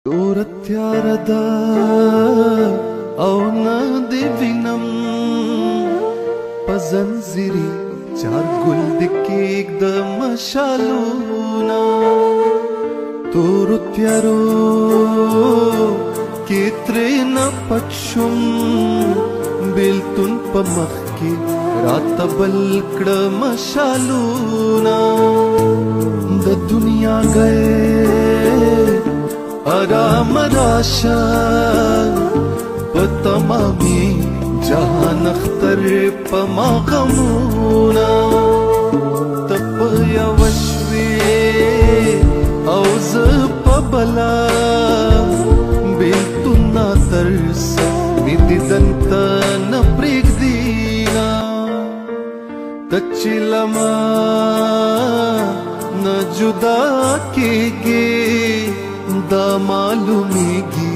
تور تیار ده او نه دی وینم په زنځیري چار ګل د کېږ د مشالونه تور تیارو کې ترې نه پټ شوم بیلتون په مخ کې راته بل کړه مشالونه د دنیا گئے آرام راشا پتمامی جهان اختر پما غمونا تپ یوشوی او زپ بلا بیلتنا ترس میدی دنتا نپریک دینا تچلما نجدا کیگی دا معلومیږي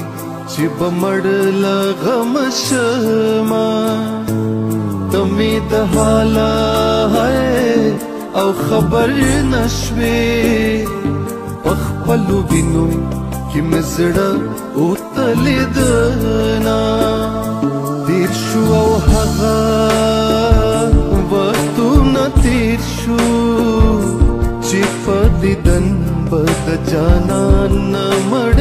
چې بمړ لغم شما تمې د حالا او خبر نشوي پخپلو وینو کې مزړه او تلیدنا تیر شو او هغه وختونه تیر شو چې په دیدن بد جانان مړ